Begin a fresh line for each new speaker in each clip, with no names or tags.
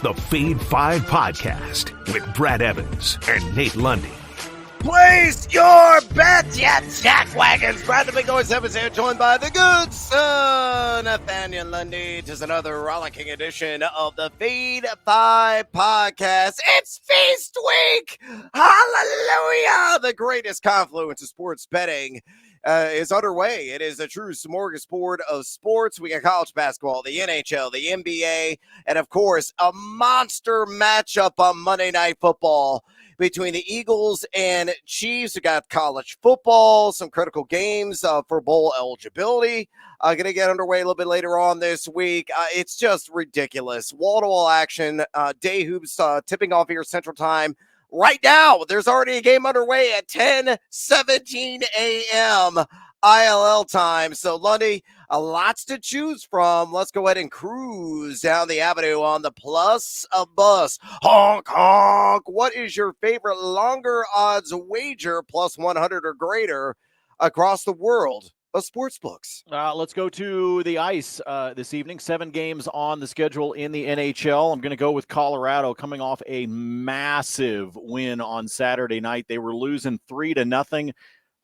the Fade 5 Podcast with Brad Evans and Nate Lundy.
Place your bets, you jackwagons. Brad the Big Noise Evans here, joined by the good son, Evand and Lundy. Tis another rollicking edition of the Fade 5 Podcast. It's Feast Week! Hallelujah! The greatest confluence of sports betting is underway. It is a true smorgasbord of sports. We got college basketball, the NHL, the NBA, and of course, a monster matchup on Monday Night Football between the Eagles and Chiefs. We got college football, some critical games for bowl eligibility. Going to get underway a little bit later on this week. It's just ridiculous. Wall-to-wall action. Day hoops tipping off here Central Time. Right now, there's already a game underway at 10:17 a.m. ILL time. So, Lundy, lots to choose from. Let's go ahead and cruise down the avenue on the Plus a Bus. Honk, honk. What is your favorite longer odds wager, plus 100 or greater, across the world of sports books?
Let's go to the ice this evening. 7 games on the schedule in the NHL. I'm going to go with Colorado coming off a massive win on Saturday night. They were losing 3-0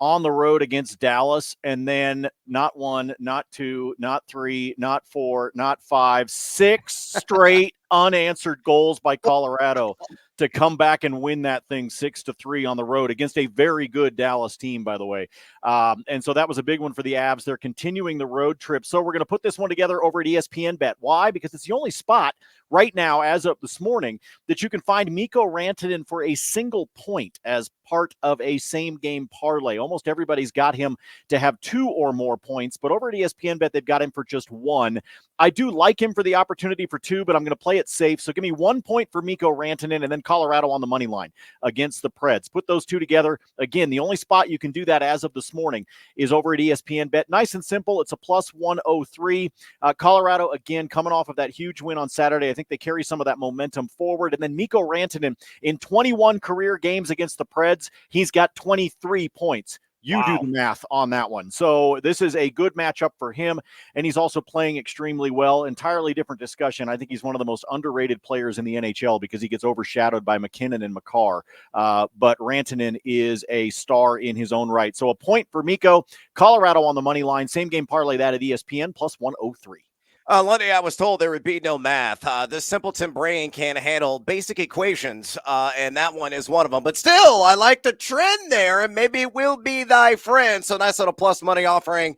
on the road against Dallas, and then not 1, not 2, not 3, not 4, not 5, 6 straight unanswered goals by Colorado to come back and win that thing 6-3 on the road against a very good Dallas team, by the way. And so that was a big one for the Avs. They're continuing the road trip. So we're going to put this one together over at ESPN Bet. Why? Because it's the only spot right now, as of this morning, that you can find Mikko Rantanen for a single point as part of a same-game parlay. Almost everybody's got him to have 2 or more points, but over at ESPN Bet, they've got him for just 1. I do like him for the opportunity for 2, but I'm going to play it safe. So give me 1 point for Mikko Rantanen and then Colorado on the money line against the Preds. Put those two together. Again, the only spot you can do that as of this morning is over at ESPN Bet. Nice and simple. It's a plus 103. Colorado, again, coming off of that huge win on Saturday. I think they carry some of that momentum forward. And then Mikko Rantanen, in 21 career games against the Preds, he's got 23 points. You do the math on that one. So this is a good matchup for him, and he's also playing extremely well. Entirely different discussion. I think he's one of the most underrated players in the NHL because he gets overshadowed by McKinnon and Makar. But Rantanen is a star in his own right. So a point for Mikko. Colorado on the money line. Same game parlay that at ESPN, plus 103.
Lundy, I was told there would be no math. This simpleton brain can't handle basic equations, and that one is one of them. But still, I like the trend there, and maybe we'll be thy friend. So nice little plus money offering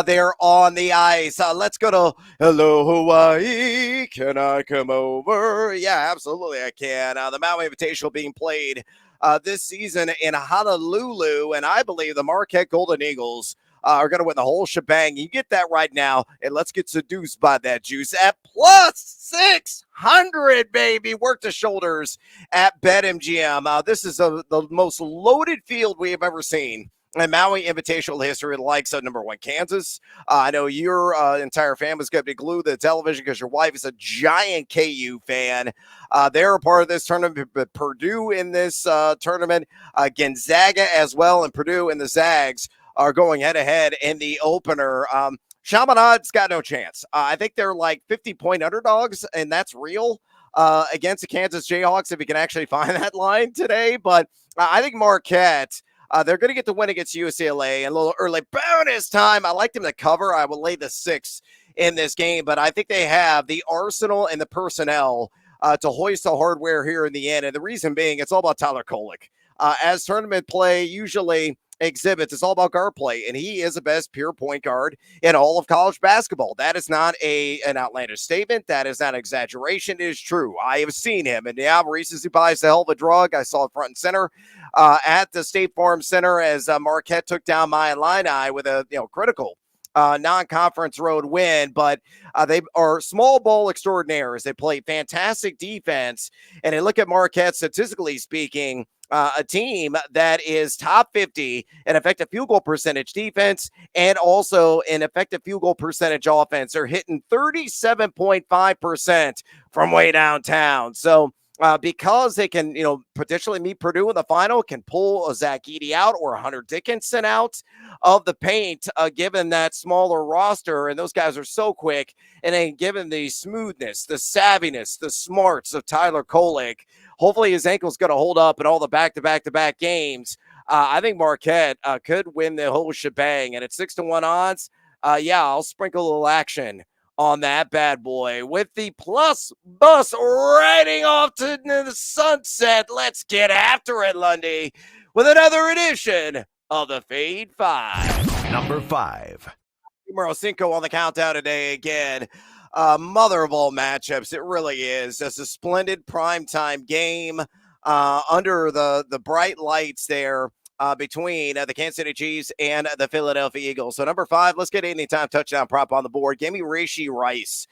there on the ice. Let's go to Hello, Hawaii. Can I come over? Yeah, absolutely I can. The Maui Invitational being played this season in Honolulu, and I believe the Marquette Golden Eagles are going to win the whole shebang. You get that right now, and let's get seduced by that juice at plus 600, baby. Work the shoulders at BetMGM. This is the most loaded field we have ever seen in Maui Invitational history, likes of number 1 Kansas. I know your entire family's going to be glued to the television because your wife is a giant KU fan. They're a part of this tournament, but Purdue in this tournament, Gonzaga as well, and Purdue and the Zags are going head-to-head in the opener. Chaminade's got no chance. I think they're like 50-point underdogs, and that's real against the Kansas Jayhawks if you can actually find that line today. But I think Marquette, they're going to get the win against UCLA and a little early bonus time. I like them to cover. I will lay the 6 in this game, but I think they have the arsenal and the personnel to hoist the hardware here in the end. And the reason being, it's all about Tyler Kolek. As tournament play usually exhibits, it's all about guard play, and he is the best pure point guard in all of college basketball. That is not an outlandish statement. That is not an exaggeration. It is true. I have seen him, and yeah, recently buys the hell of a drug. I saw it front and center at the State Farm Center as Marquette took down Maui Illini with a critical non-conference road win, but they are small ball extraordinaires. They play fantastic defense, and they look at Marquette, statistically speaking, a team that is top 50 in effective field goal percentage defense and also an effective field goal percentage offense. They're hitting 37.5% from way downtown. So because they can, potentially meet Purdue in the final, can pull a Zach Edey out or a Hunter Dickinson out of the paint, given that smaller roster. And those guys are so quick. And then given the smoothness, the savviness, the smarts of Tyler Kolek, hopefully his ankle's going to hold up in all the back-to-back-to-back games. I think Marquette could win the whole shebang. And at 6-1 odds, I'll sprinkle a little action on that bad boy with the plus bus riding off to the sunset. Let's get after it, Lundy, with another edition of the Fade 5.
Number 5.
Numero 5 on the countdown today again. Mother of all matchups. It really is. Just a splendid primetime game under the bright lights there. Between the Kansas City Chiefs and the Philadelphia Eagles. So number 5, let's get anytime touchdown prop on the board. Give me Rashee Rice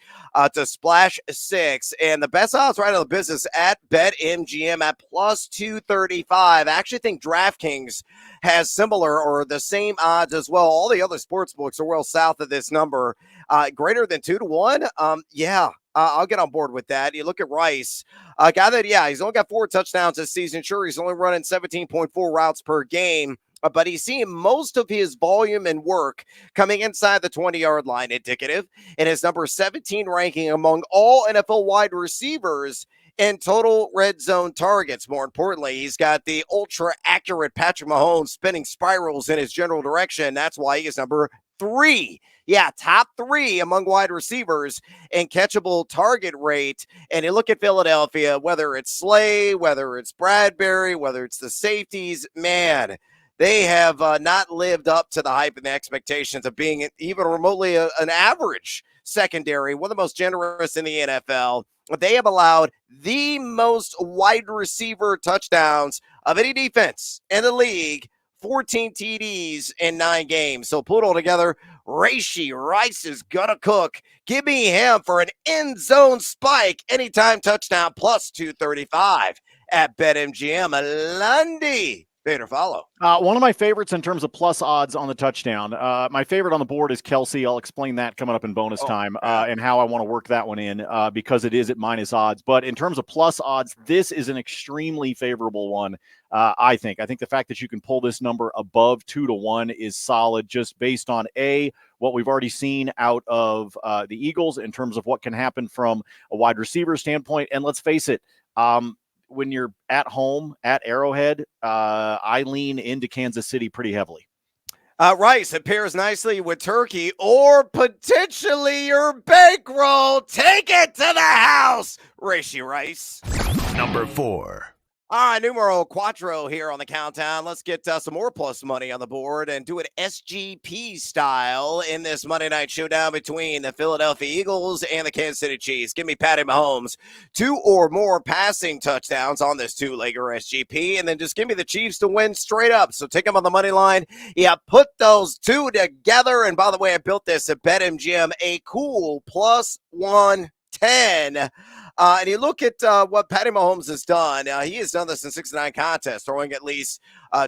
to splash 6. And the best odds right on the business at BetMGM at plus 235. I actually think DraftKings has similar or the same odds as well. All the other sports books are well south of this number. Greater than 2-1. I'll get on board with that. You look at Rice, a guy that, he's only got 4 touchdowns this season. Sure, he's only running 17.4 routes per game, but he's seeing most of his volume and work coming inside the 20-yard line, indicative in his number 17 ranking among all NFL wide receivers in total red zone targets. More importantly, he's got the ultra-accurate Patrick Mahomes spinning spirals in his general direction. That's why he is number 3. Top 3 among wide receivers in catchable target rate. And you look at Philadelphia, whether it's Slay, whether it's Bradbury, whether it's the safeties, man, they have not lived up to the hype and the expectations of being even remotely an average secondary, one of the most generous in the NFL. They have allowed the most wide receiver touchdowns of any defense in the league, 14 TDs in 9 games. So put it all together, Rashee Rice is gonna cook. Give me him for an end zone spike, anytime touchdown, plus 235 at BetMGM. Lundy, better follow.
One of my favorites in terms of plus odds on the touchdown. My favorite on the board is Kelsey. I'll explain that coming up in bonus time and how I want to work that one in because it is at minus odds. But in terms of plus odds, this is an extremely favorable one. I think the fact that you can pull this number above 2-1 is solid, just based on what we've already seen out of the Eagles in terms of what can happen from a wide receiver standpoint. And let's face it, when you're at home at Arrowhead, I lean into Kansas City pretty heavily.
Rice, it pairs nicely with turkey or potentially your bankroll. Take it to the house, Rashee Rice.
Number 4.
All right, numero 4 here on the countdown. Let's get some more plus money on the board and do it SGP style in this Monday night showdown between the Philadelphia Eagles and the Kansas City Chiefs. Give me Patty Mahomes 2 or more passing touchdowns on this 2-legger SGP, and then just give me the Chiefs to win straight up. So take them on the money line. Put those 2 together. And by the way, I built this at BetMGM, a cool plus 110. And you look at what Patty Mahomes has done. He has done this in 6-9 contests, throwing at least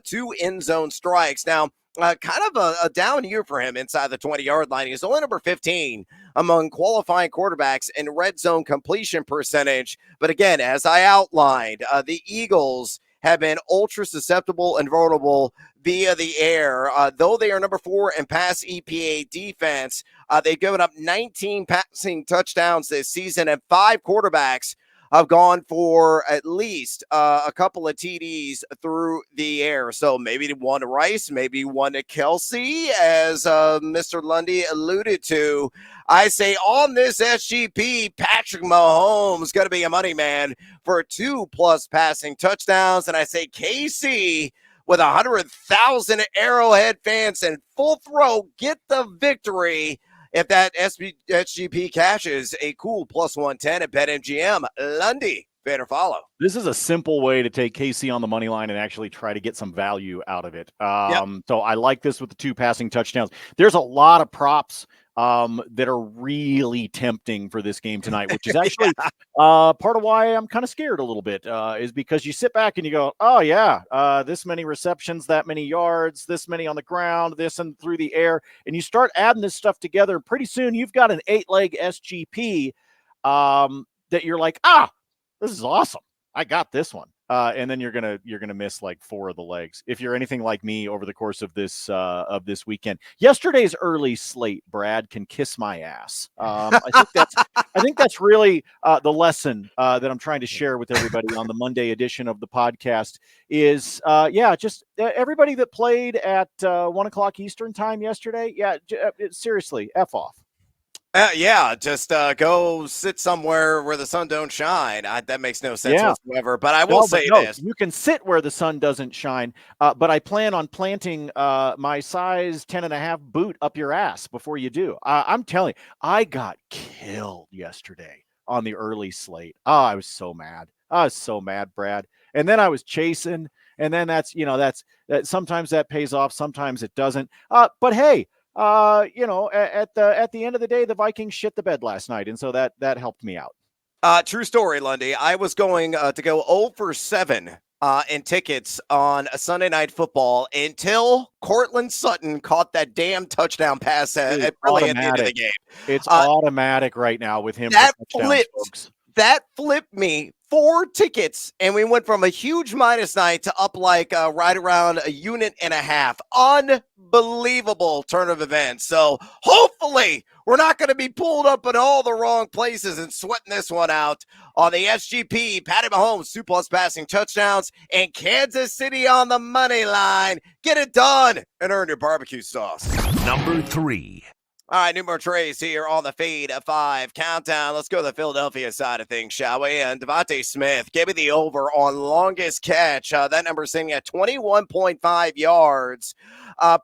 2 end zone strikes. Now, kind of a down year for him inside the 20-yard line. He's only number 15 among qualifying quarterbacks in red zone completion percentage. But again, as I outlined, the Eagles have been ultra susceptible and vulnerable via the air. Though they are number 4 in pass EPA defense, they've given up 19 passing touchdowns this season, and 5 quarterbacks have gone for at least a couple of TDs through the air. So maybe one to Rice, maybe one to Kelsey, as Mr. Lundy alluded to. I say on this SGP, Patrick Mahomes going to be a money man for 2+ passing touchdowns. And I say KC with 100,000 Arrowhead fans in full throw, get the victory. If that SGP cashes, a cool plus 110 at BetMGM. Lundy, better follow.
This is a simple way to take KC on the money line and actually try to get some value out of it. So I like this with the 2 passing touchdowns. There's a lot of props that are really tempting for this game tonight, which is actually part of why I'm kind of scared a little bit, is because you sit back and you go, oh yeah, this many receptions, that many yards, this many on the ground, this and through the air, and you start adding this stuff together. Pretty soon you've got an 8-leg SGP that you're like, this is awesome. I got this one. And then you're gonna miss like 4 of the legs if you're anything like me over the course of this weekend. Yesterday's early slate, Brad, can kiss my ass. I think that's really the lesson that I'm trying to share with everybody on the Monday edition of the podcast is just everybody that played at 1:00 Eastern time yesterday. Seriously, F off.
Just go sit somewhere where the sun don't shine. That makes no sense whatsoever. But I will say this.
You can sit where the sun doesn't shine, but I plan on planting my size 10.5 boot up your ass before you do. I'm telling you, I got killed yesterday on the early slate. Oh, I was so mad. Brad. And then I was chasing, and then that's sometimes that pays off, sometimes it doesn't. But hey, at the end of the day, the Vikings shit the bed last night, and so that helped me out.
True story, Lundy. I was going to go 0 for 7 in tickets on a Sunday Night Football until Cortland Sutton caught that damn touchdown pass at the end of the game.
It's automatic right now with him.
That flipped me 4 tickets, and we went from a huge -9 to up like right around a unit and a half. Unbelievable turn of events. So hopefully we're not going to be pulled up in all the wrong places and sweating this one out on the SGP. Patty Mahomes, 2+ passing touchdowns, and Kansas City on the money line. Get it done and earn your barbecue sauce.
Number 3.
All right, Numero Trace here on the Fade of 5 countdown. Let's go to the Philadelphia side of things, shall we? And Devontae Smith, give me the over on longest catch. That number sitting at 21.5 yards.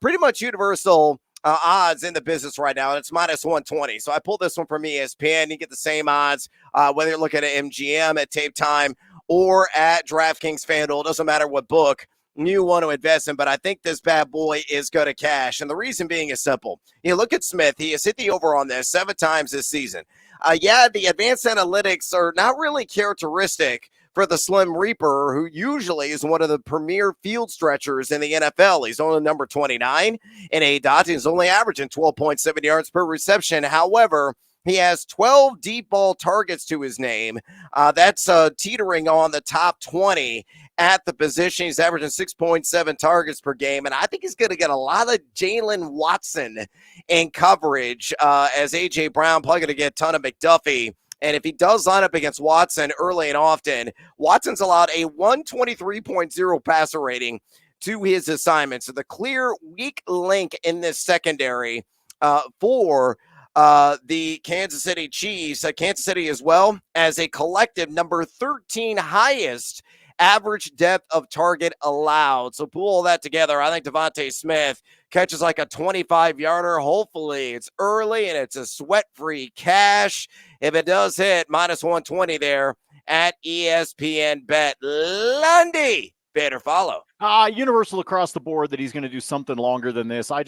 Pretty much universal odds in the business right now, and it's -120. So I pulled this one from ESPN. You get the same odds, whether you're looking at MGM, at Tape Time, or at DraftKings FanDuel. It doesn't matter what book you want to invest in, but I think this bad boy is going to cash. And the reason being is simple. You look at Smith. He has hit the over on this 7 times this season. The advanced analytics are not really characteristic for the Slim Reaper, who usually is one of the premier field stretchers in the NFL. He's only number 29 in ADOT. He's only averaging 12.7 yards per reception. However, he has 12 deep ball targets to his name. That's teetering on the top 20 at the position. He's averaging 6.7 targets per game. And I think he's going to get a lot of Jalen Watson in coverage as A.J. Brown probably going to get a ton of McDuffie. And if he does line up against Watson early and often, Watson's allowed a 123.0 passer rating to his assignment. So the clear weak link in this secondary for the Kansas City Chiefs. Kansas City as well as a collective number 13 highest average depth of target allowed. So pull all that together. I think Devontae Smith catches like a 25-yarder. Hopefully it's early and it's a sweat-free cash. If it does hit, -120 there at ESPN Bet. Lundy, bet or follow.
Universal across the board that he's going to do something longer than this. I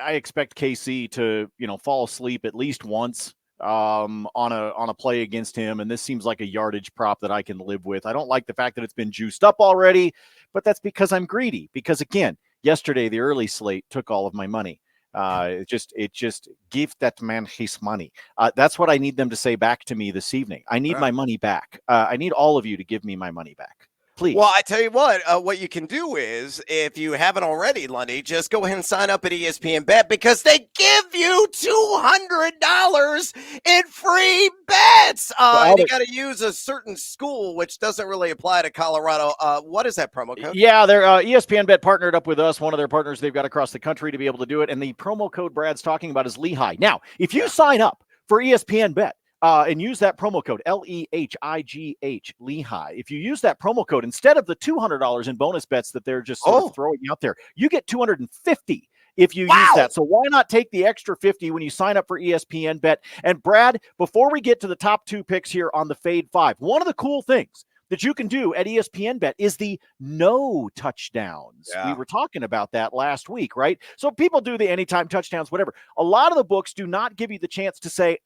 expect KC to, fall asleep at least once on a play against him. And this seems like a yardage prop that I can live with. I don't like the fact that it's been juiced up already, but that's because I'm greedy. Because again, yesterday, the early slate took all of my money. It just give that man his money. That's what I need them to say back to me this evening. I need my money back. I need all of you to give me my money back. Please.
Well, I tell you what you can do is, if you haven't already, Lundy, just go ahead and sign up at ESPN Bet because they give you $200 in free bets. And you got to use a certain school, which doesn't really apply to Colorado. What is that promo code?
Yeah, they're ESPN Bet partnered up with us, one of their partners they've got across the country to be able to do it. And the promo code Brad's talking about is Lehigh. Now, if you sign up for ESPN Bet, and use that promo code LEHIGH Lehigh. If you use that promo code instead of the $200 in bonus bets that they're just sort of throwing out there, you get $250 if you use that. So why not take the extra 50 when you sign up for ESPN Bet? And Brad, before we get to the top 2 picks here on the Fade 5, one of the cool things that you can do at ESPN Bet is the no touchdowns. Yeah. We were talking about that last week, right? So people do the anytime touchdowns, whatever. A lot of the books do not give you the chance to say,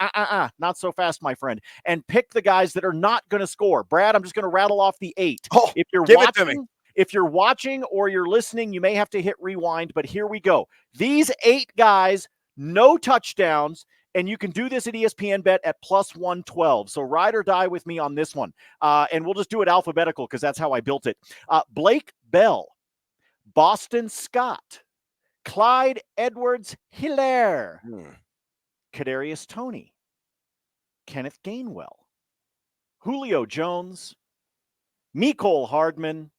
not so fast, my friend, and pick the guys that are not going to score. Brad, I'm just going to rattle off the 8. If you're watching or you're listening, you may have to hit rewind, but here we go. These 8 guys, no touchdowns, And you can do this at ESPN Bet at plus 112. So ride or die with me on this one. And we'll just do it alphabetical because that's how I built it. Blake Bell, Boston Scott, Clyde Edwards-Hilaire, Kadarius Toney, Kenneth Gainwell, Julio Jones, Mecole Hardman,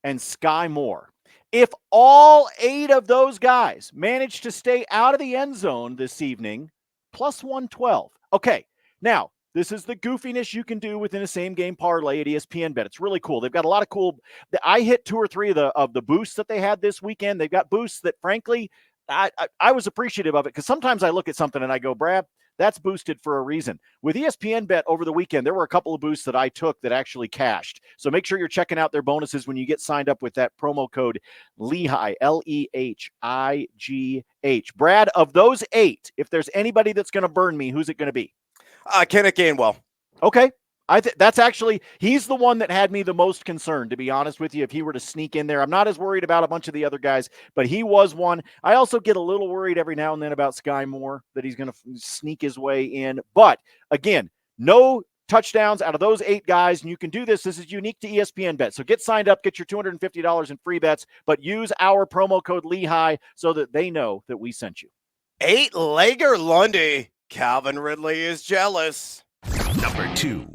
and Sky Moore. If all 8 of those guys manage to stay out of the end zone this evening, plus 112. Okay, now, this is the goofiness you can do within a same-game parlay at ESPN Bet. It's really cool. They've got a lot of cool – I hit 2 or 3 of the boosts that they had this weekend. They've got boosts that, frankly, I was appreciative of it because sometimes I look at something and I go, Brad, that's boosted for a reason. With ESPN Bet over the weekend, there were a couple of boosts that I took that actually cashed. So make sure you're checking out their bonuses when you get signed up with that promo code Lehigh, Lehighh. Brad, of those 8, if there's anybody that's going to burn me, who's it going to be?
Kenneth Gainwell.
Okay. That's actually, he's the one that had me the most concerned, to be honest with you, if he were to sneak in there. I'm not as worried about a bunch of the other guys, but he was one. I also get a little worried every now and then about Sky Moore, that he's going to sneak his way in. But again, no touchdowns out of those 8 guys, and you can do this. This is unique to ESPN Bet. So get signed up, get your $250 in free bets, but use our promo code Lehigh so that they know that we sent you.
8-legger Lundy. Calvin Ridley is jealous.
Number 2.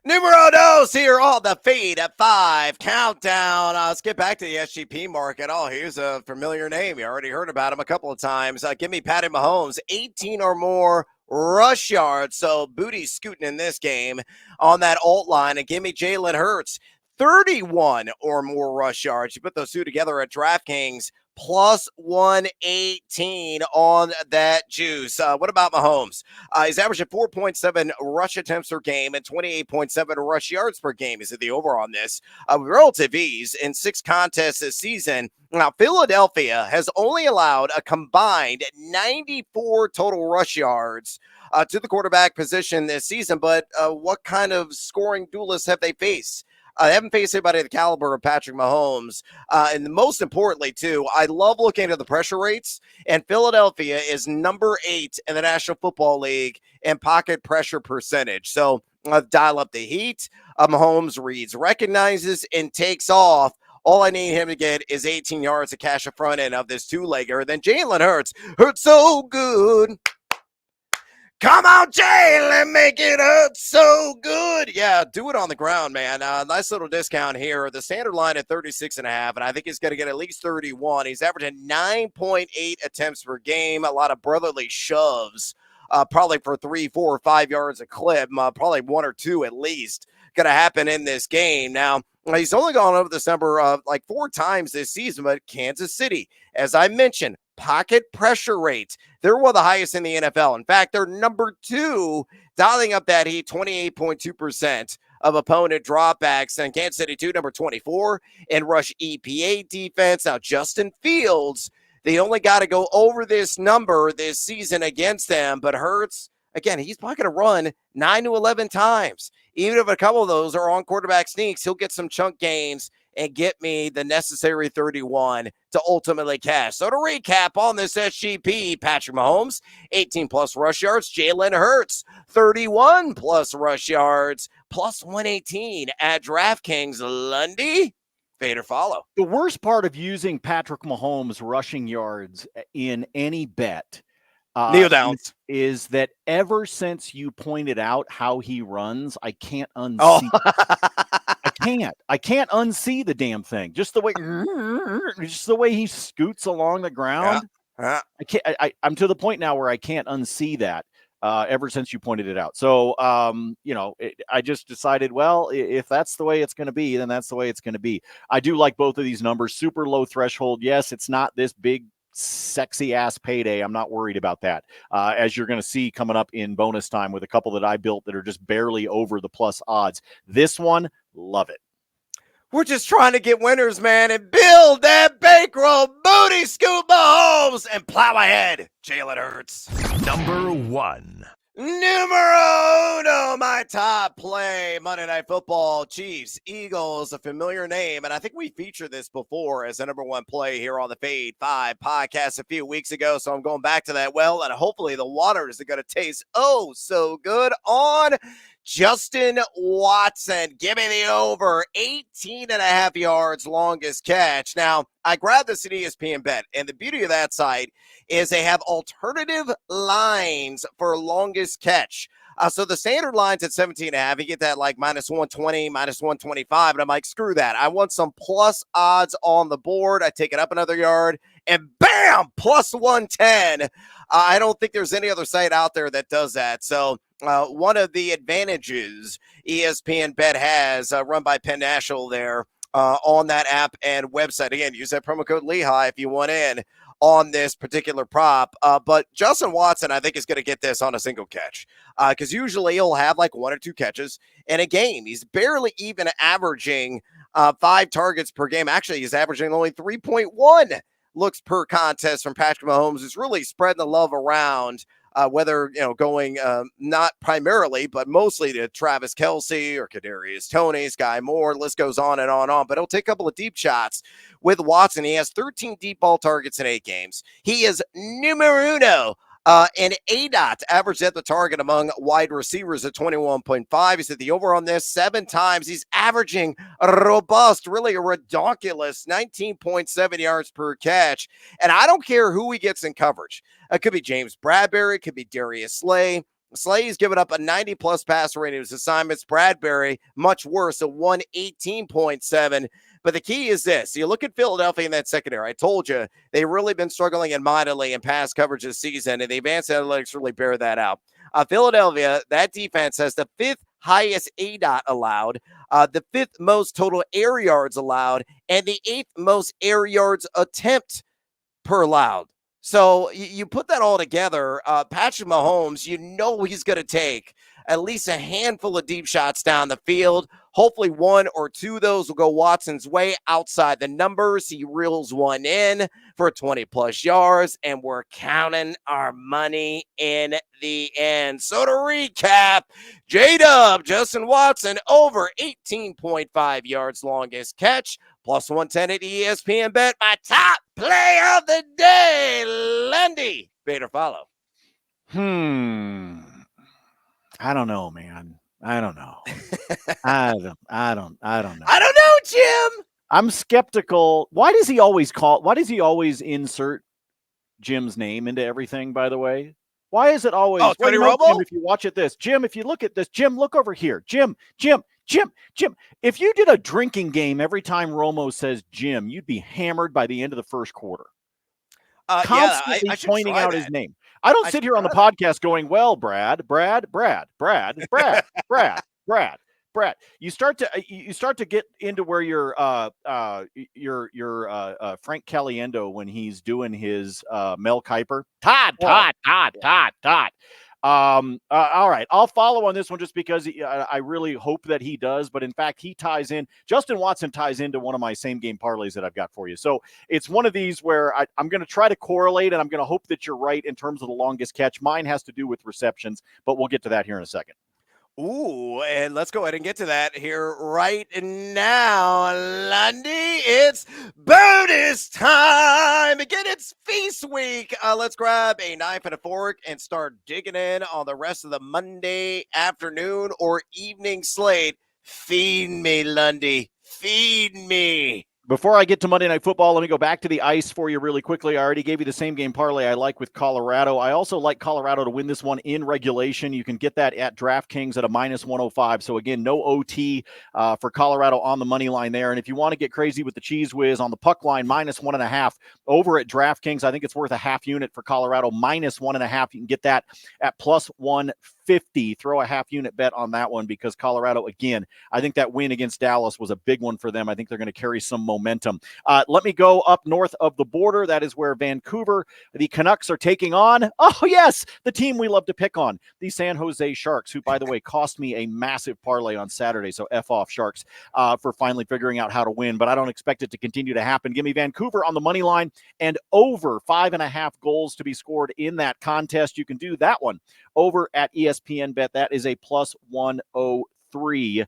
Numero dos here on the feed at 5. Countdown. Let's get back to the SGP market. Oh, here's a familiar name. You already heard about him a couple of times. Give me Patty Mahomes, 18 or more rush yards. So booty scooting in this game on that alt line. And give me Jalen Hurts, 31 or more rush yards. You put those 2 together at DraftKings, plus 118 on that juice. What about Mahomes? He's averaging 4.7 rush attempts per game and 28.7 rush yards per game. Is it the over on this? Relative ease in 6 contests this season. Now, Philadelphia has only allowed a combined 94 total rush yards to the quarterback position this season. But what kind of scoring duelists have they faced? They haven't faced anybody of the caliber of Patrick Mahomes. And most importantly, too, I love looking at the pressure rates. And Philadelphia is number 8 in the National Football League in pocket pressure percentage. So dial up the heat. Mahomes reads, recognizes, and takes off. All I need him to get is 18 yards to cash the front end of this 2-legger. Then Jalen Hurts so good. Come on, Jalen, make it hurt so good. Yeah, do it on the ground, man. Nice little discount here. The standard line at 36.5, and I think he's going to get at least 31. He's averaging 9.8 attempts per game, a lot of brotherly shoves, probably for 3, 4, or 5 yards a clip, probably 1 or 2 at least going to happen in this game. Now, he's only gone over this number like 4 times this season, but Kansas City, as I mentioned, pocket pressure rate, they're one of the highest in the NFL. In fact, they're number 2, dialing up that heat, 28.2% of opponent dropbacks. And Kansas City 2, number 24 in rush EPA defense. Now, Justin Fields, they only got to go over this number this season against them. But Hurts, again, he's probably going to run 9 to 11 times. Even if a couple of those are on quarterback sneaks, he'll get some chunk gains and get me the necessary 31 to ultimately cash. So to recap on this SGP, Patrick Mahomes, 18-plus rush yards. Jalen Hurts, 31-plus rush yards, plus 118 at DraftKings. Lundy, fade or follow.
The worst part of using Patrick Mahomes' rushing yards in any bet
kneel downs
is that ever since you pointed out how he runs, I can't unsee. I can't unsee the damn thing. Just the way he scoots along the ground.
Yeah.
I'm to the point now where I can't unsee that. Ever since you pointed it out. So, I just decided, well, if that's the way it's going to be, then that's the way it's going to be. I do like both of these numbers. Super low threshold. Yes, it's not this big, sexy ass payday. I'm not worried about that. As you're going to see coming up in bonus time with a couple that I built that are just barely over the plus odds. This one, love it.
We're just trying to get winners, man, and build that bankroll. Booty scoop Mahomes and plow ahead. Jalen Hurts.
Number 1.
Numero uno, my top play, Monday Night Football, Chiefs, Eagles, a familiar name. And I think we featured this before as a number one play here on the Fade 5 podcast a few weeks ago. So I'm going back to that well, and hopefully the waters are going to taste oh so good on Justin Watson. Give me the over 18 and a half yards, longest catch. Now, I grabbed this at ESPN Bet, and the beauty of that site is they have alternative lines for longest catch. So the standard line's at 17 and a half. You get that like minus 120, minus 125. And I'm like, screw that. I want some plus odds on the board. I take it up another yard and bam, plus 110. I don't think there's any other site out there that does that. So one of the advantages ESPN Bet has run by Penn National there on that app and website. Again, use that promo code Lehigh if you want in on this particular prop. But Justin Watson, I think, is going to get this on a single catch because usually he'll have like one or two catches in a game. He's barely even averaging 5 targets per game. Actually, he's averaging only 3.1 looks per contest from Patrick Mahomes. Is really spreading the love around. Whether, going not primarily, but mostly to Travis Kelce or Kadarius Toney, Sky Moore, list goes on and on and on. But he'll take a couple of deep shots with Watson. He has 13 deep ball targets in 8 games. He is numero uno and ADOT, average at the target among wide receivers at 21.5. He's at the over on this 7 times. He's averaging a robust, really a redonkulous 19.7 yards per catch. And I don't care who he gets in coverage. It could be James Bradbury. It could be Darius Slay. Slay's given up a 90-plus passer rating in his assignments. Bradbury, much worse, a 118.7. But the key is this. You look at Philadelphia in that secondary. I told you, they've really been struggling in mightily in pass coverage this season, and the advanced analytics really bear that out. Philadelphia, that defense has the 5th highest ADOT allowed, the 5th most total air yards allowed, and the 8th most air yards attempt per allowed. So you put that all together, Patrick Mahomes, he's going to take at least a handful of deep shots down the field. Hopefully 1 or 2 of those will go Watson's way outside the numbers. He reels one in for 20-plus yards, and we're counting our money in the end. So to recap, J-Dub, Justin Watson, over 18.5 yards longest catch, plus 110 at ESPN Bet. My top play of the day, Lundy. Vader follow.
I don't know, man. I don't know. I don't know.
I don't know, Jim.
I'm skeptical. Why does he always insert Jim's name into everything, by the way? Why is it always
Tony Romo?
Jim, if you watch this, Jim, if you look at this, Jim, look over here. Jim. If you did a drinking game every time Romo says Jim, you'd be hammered by the end of the first quarter. Constantly pointing out his name. I don't sit here on the podcast going, well, Brad. You start to get into where you're Frank Caliendo when he's doing his Mel Kiper. Todd. All right. I'll follow on this one just because I really hope that he does. But in fact, Justin Watson ties into one of my same game parlays that I've got for you. So it's one of these where I'm going to try to correlate, and I'm going to hope that you're right in terms of the longest catch. Mine has to do with receptions, but we'll get to that here in a second.
Ooh, and let's go ahead and get to that here right now, Lundy. It's bonus time. Again, it's feast week. Let's grab a knife and a fork and start digging in on the rest of the Monday afternoon or evening slate. Feed me, Lundy. Feed me.
Before I get to Monday Night Football, let me go back to the ice for you really quickly. I already gave you the same game parlay I like with Colorado. I also like Colorado to win this one in regulation. You can get that at DraftKings at a minus 105. So again, no OT for Colorado on the money line there. And if you want to get crazy with the cheese whiz on the puck line, minus 1.5 over at DraftKings, I think it's worth a half unit for Colorado, minus 1.5. You can get that at plus 150. Throw a half unit bet on that one because Colorado, again, I think that win against Dallas was a big one for them. I think they're going to carry some momentum. Let me go up north of the border. That is where Vancouver, the Canucks, are taking on, the team we love to pick on, the San Jose Sharks, who, by the way, cost me a massive parlay on Saturday. So F off, Sharks, for finally figuring out how to win. But I don't expect it to continue to happen. Give me Vancouver on the money line and over 5.5 goals to be scored in that contest. You can do that one over at ESPN Bet. That is a plus 103.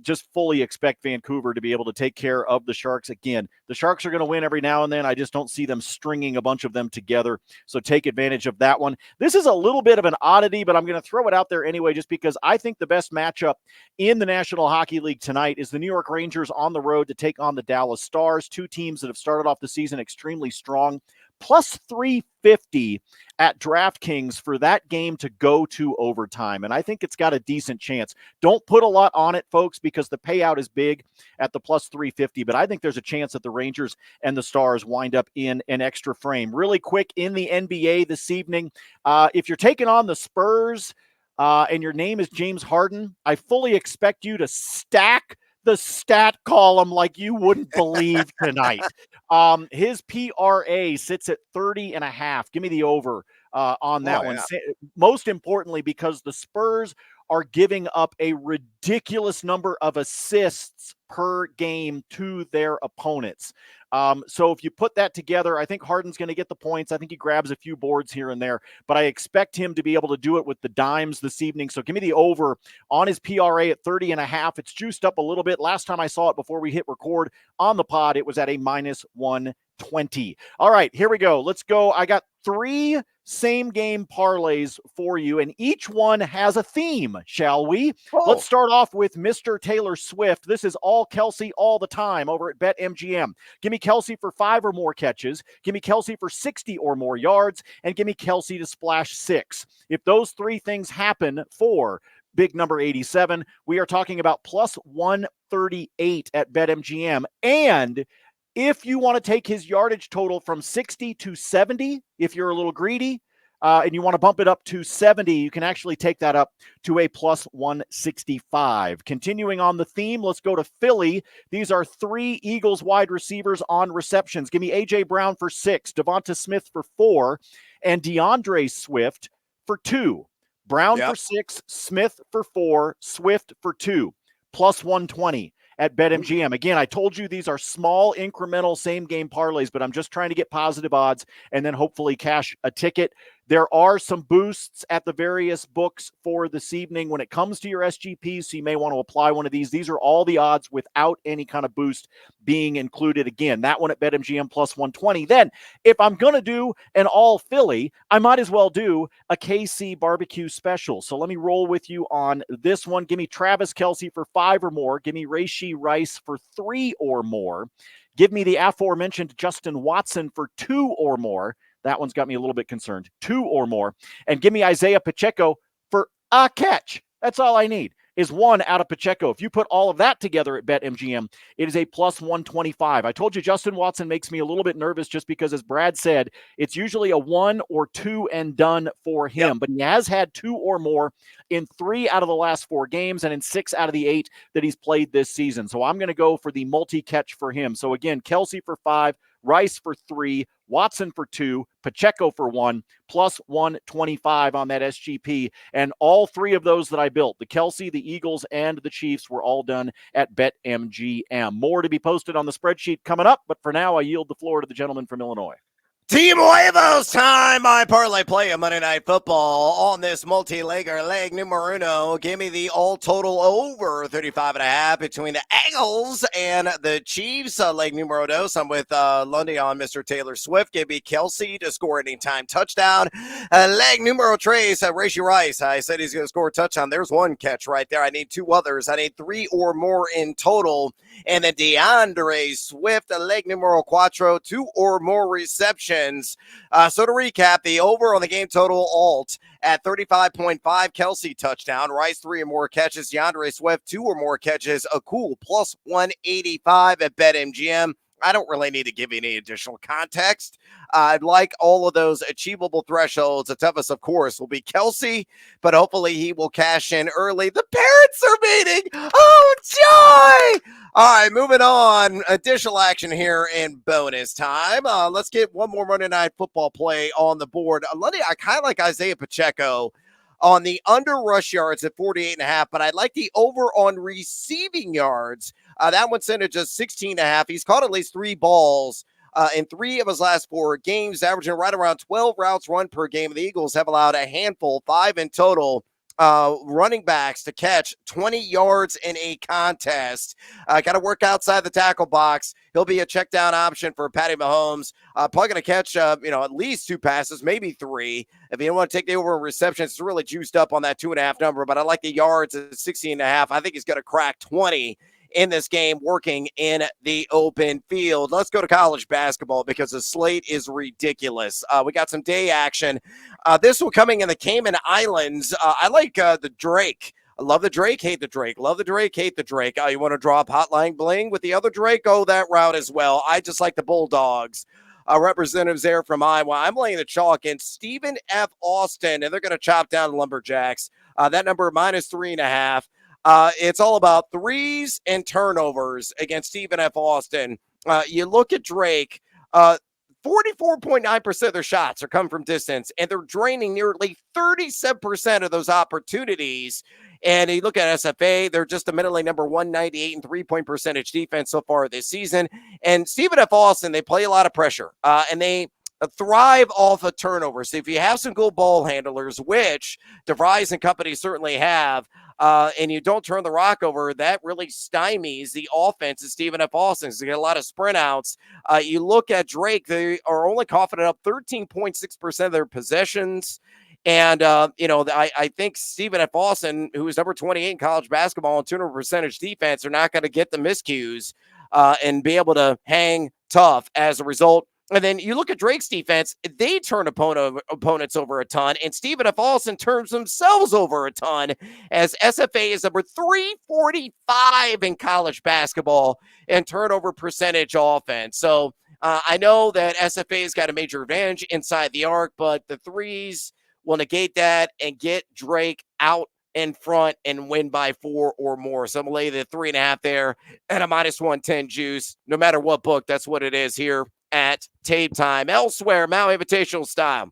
Just fully expect Vancouver to be able to take care of the Sharks. Again, the Sharks are going to win every now and then. I just don't see them stringing a bunch of them together. So take advantage of that one. This is a little bit of an oddity, but I'm going to throw it out there anyway, just because I think the best matchup in the National Hockey League tonight is the New York Rangers on the road to take on the Dallas Stars, two teams that have started off the season extremely strong. Plus 350 at DraftKings for that game to go to overtime. And I think it's got a decent chance. Don't put a lot on it, folks, because the payout is big at the plus 350. But I think there's a chance that the Rangers and the Stars wind up in an extra frame. Really quick in the NBA this evening, if you're taking on the Spurs and your name is James Harden, I fully expect you to stack the stat column like you wouldn't believe tonight. His PRA sits at 30.5. Give me the over on that one. Most importantly, because the Spurs are giving up a ridiculous number of assists per game to their opponents. So if you put that together, I think Harden's going to get the points. I think he grabs a few boards here and there, but I expect him to be able to do it with the dimes this evening. So give me the over on his PRA at 30.5. It's juiced up a little bit. Last time I saw it before we hit record on the pod, it was at a minus 120. All right, here we go. Let's go. I got 3 same game parlays for you, and each one has a theme, shall we? Let's start off with Mr. Taylor Swift. This is all Kelsey all the time over at BetMGM. Give me Kelsey for 5 or more catches. Give me Kelsey for 60 or more yards, and give me Kelsey to splash 6. If those 3 things happen for big number 87, we are talking about plus 138 at BetMGM. And if you want to take his yardage total from 60 to 70, if you're a little greedy, and you want to bump it up to 70, you can actually take that up to a plus 165. Continuing on the theme, let's go to Philly. These are 3 Eagles wide receivers on receptions. Give me A.J. Brown for 6, Devonta Smith for 4, and DeAndre Swift for 2. Brown for 6, Smith for 4, Swift for 2, plus 120. At BetMGM. Again, I told you these are small incremental same game parlays, but I'm just trying to get positive odds and then hopefully cash a ticket. There are some boosts at the various books for this evening when it comes to your SGPs, so you may want to apply one of these. These are all the odds without any kind of boost being included. Again, that one at BetMGM plus 120. Then, if I'm going to do an all Philly, I might as well do a KC barbecue special. So let me roll with you on this one. Give me Travis Kelce for 5 or more. Give me Rashee Rice for 3 or more. Give me the aforementioned Justin Watson for 2 or more. That one's got me a little bit concerned. 2 or more. And give me Isaiah Pacheco for a catch. That's all I need is 1 out of Pacheco. If you put all of that together at BetMGM, it is a plus 125. I told you Justin Watson makes me a little bit nervous just because, as Brad said, it's usually a 1 or 2 and done for him. But he has had 2 or more in 3 out of the last 4 games and in 6 out of the 8 that he's played this season. So I'm going to go for the multi-catch for him. So again, Kelce for 5, Rice for 3, Watson for 2, Pacheco for 1, plus 125 on that SGP. And all 3 of those that I built, the Kelce, the Eagles, and the Chiefs, were all done at BetMGM. More to be posted on the spreadsheet coming up, but for now, I yield the floor to the gentleman from Illinois.
Team Huevos time. My parlay play of Monday Night Football on this multi-legger leg numero uno. Give me the all total over 35.5 between the Eagles and the Chiefs. Leg numero dos. I'm with Lundy on Mr. Taylor Swift. Give me Kelce to score anytime touchdown. Leg numero tres. Rashee Rice. I said he's going to score a touchdown. There's 1 catch right there. I need 2 others. I need 3 or more in total. And then DeAndre Swift. Leg numero cuatro. 2 or more receptions. So to recap, the over on the game total alt at 35.5, Kelce touchdown, Rice 3 or more catches, DeAndre Swift 2 or more catches, a cool plus 185 at BetMGM. I don't really need to give you any additional context. I'd like all of those achievable thresholds. The toughest, of course, will be Kelce, but hopefully he will cash in early. The parents are meeting. Oh, joy! All right, moving on. Additional action here in bonus time. Let's get one more Monday Night Football play on the board. Lundy, I kind of like Isaiah Pacheco on the under rush yards at 48.5, but I like the over on receiving yards. That one's in at just 16.5. He's caught at least 3 balls In 3 of his last 4 games, averaging right around 12 routes run per game. The Eagles have allowed a handful, 5 in total, running backs to catch 20 yards in a contest. Got to work outside the tackle box. He'll be a check down option for Patty Mahomes. Probably going to catch, at least 2 passes, maybe 3. If you don't want to take the over receptions, it's really juiced up on that 2.5 number, but I like the yards at 16.5. I think he's going to crack 20 in this game working in the open field. Let's go to college basketball because the slate is ridiculous. We got some day action. This one coming in the Cayman Islands. I like the Drake. I love the Drake, hate the Drake. Love the Drake, hate the Drake. You want to draw up Hotline Bling with the other Drake? Go that route as well. I just like the Bulldogs. Representatives there from Iowa. I'm laying the chalk in Stephen F. Austin, and they're going to chop down the Lumberjacks. That number -3.5. It's all about threes and turnovers against Stephen F. Austin. You look at Drake, 44.9% of their shots are coming from distance, and they're draining nearly 37% of those opportunities. And you look at SFA, they're just admittedly number 198 in three-point percentage defense so far this season. And Stephen F. Austin, they play a lot of pressure, and they thrive off of turnovers. So if you have some good ball handlers, which DeVries and company certainly have, and you don't turn the rock over, that really stymies the offense of Stephen F. Austin. So you get a lot of sprint outs. You look at Drake, they are only coughing up 13.6% of their possessions. And, I think Stephen F. Austin, who is number 28 in college basketball on turnover percentage defense, are not going to get the miscues and be able to hang tough as a result. And then you look at Drake's defense, they turn opponents over a ton, and Stephen F. Austin turns themselves over a ton, as SFA is number 345 in college basketball and turnover percentage offense. So I know that SFA's got a major advantage inside the arc, but the threes will negate that and get Drake out in front and win by 4 or more. So I'm going to lay the 3.5 there and a -110 juice. No matter what book, that's what it is here at Tape Time. Elsewhere, Maui Invitational style,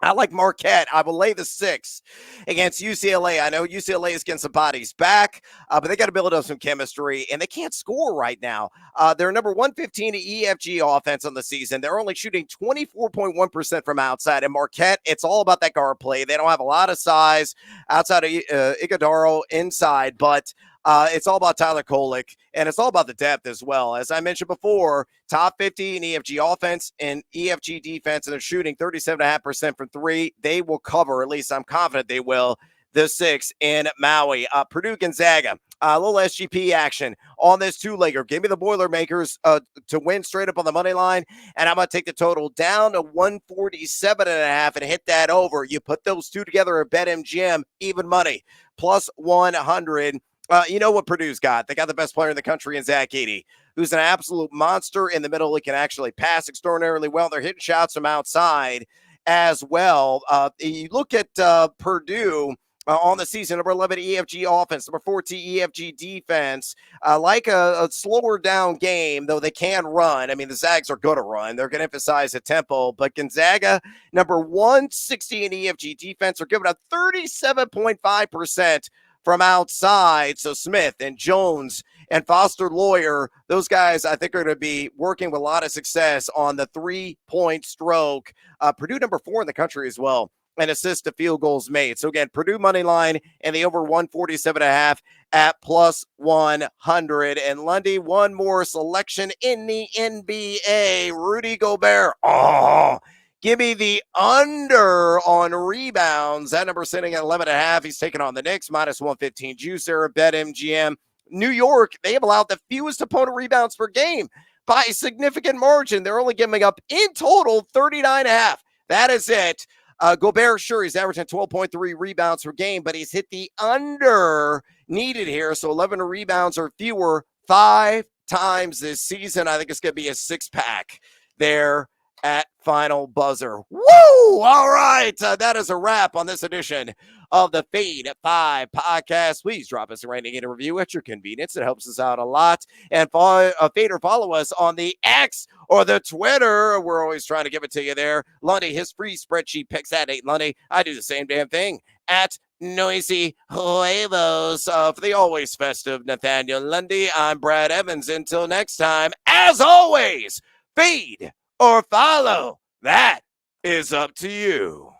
I like Marquette. I will lay the 6 against UCLA. I know UCLA is getting some bodies back, but they got to build up some chemistry, and they can't score right now. They're number 115 EFG offense on the season. They're only shooting 24.1% from outside. And Marquette, it's all about that guard play. They don't have a lot of size outside of Iguodaro inside, but it's all about Tyler Kolek, and it's all about the depth as well. As I mentioned before, top 50 in EFG offense and EFG defense, and they're shooting 37.5% from 3. They will cover, at least I'm confident they will, the 6 in Maui. Purdue Gonzaga, a little SGP action on this 2-legger. Give me the Boilermakers to win straight up on the money line, and I'm going to take the total down to 147.5 and hit that over. You put those two together at BetMGM, even money, +100. You know what Purdue's got? They got the best player in the country in Zach Edey, who's an absolute monster in the middle. He can actually pass extraordinarily well. They're hitting shots from outside as well. You look at Purdue on the season, number 11 EFG offense, number 14 EFG defense. Like a slower down game, though they can run. I mean, the Zags are going to run. They're going to emphasize the tempo. But Gonzaga, number 160 in EFG defense, are giving up 37.5% from outside. So Smith and Jones and Foster Lawyer, those guys I think are going to be working with a lot of success on the 3-point stroke. Purdue number 4 in the country as well, and assist to field goals made. So again, Purdue money line and the over 147.5 at +100. And Lundy, one more selection in the NBA. Rudy Gobert. Oh, give me the under on rebounds. That number sitting at 11.5. He's taking on the Knicks, -115 juice there at BetMGM. New York, they have allowed the fewest opponent rebounds per game by a significant margin. They're only giving up in total 39.5. That is it. Gobert, sure, he's averaging 12.3 rebounds per game, but he's hit the under needed here. So 11 rebounds or fewer 5 times this season. I think it's going to be a 6-pack there at final buzzer. Woo! All right. That is a wrap on this edition of the Fade at 5 podcast. Please drop us a rating and a review at your convenience. It helps us out a lot. And Fade or follow us on the X or the Twitter. We're always trying to give it to you there. Lundy, his free spreadsheet picks at Nate Lundy. I do the same damn thing at Noisy Huevos. For the always festive Nathaniel Lundy, I'm Brad Evans. Until next time, as always, feed or follow. That is up to you.